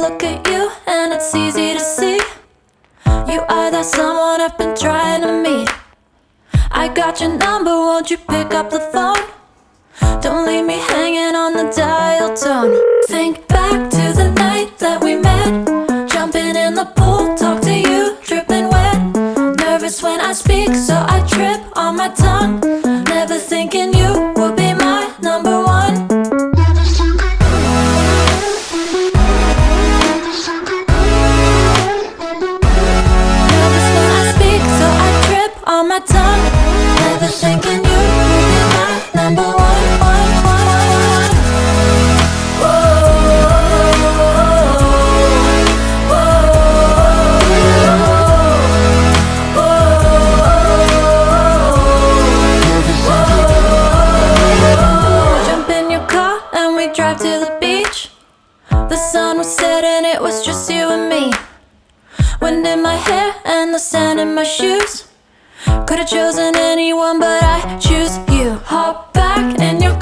look at you and it's easy to see you are that someone I've been trying to meet. I got your number, won't you pick up the phone? Don't leave me hanging on the dial tone. Think back to the night that we met, jumping in the pool, talk to you, dripping wet. Nervous when I speak, so I trip on my tongue. Never thinking you would be my number one. Nervous when I speak, so I trip on my tongue. Never thinking you would be my number one. Drive to the beach. The sun was setting, it was just you and me. Wind in my hair and the sand in my shoes. Could've chosen anyone, but I choose you. Hop back in your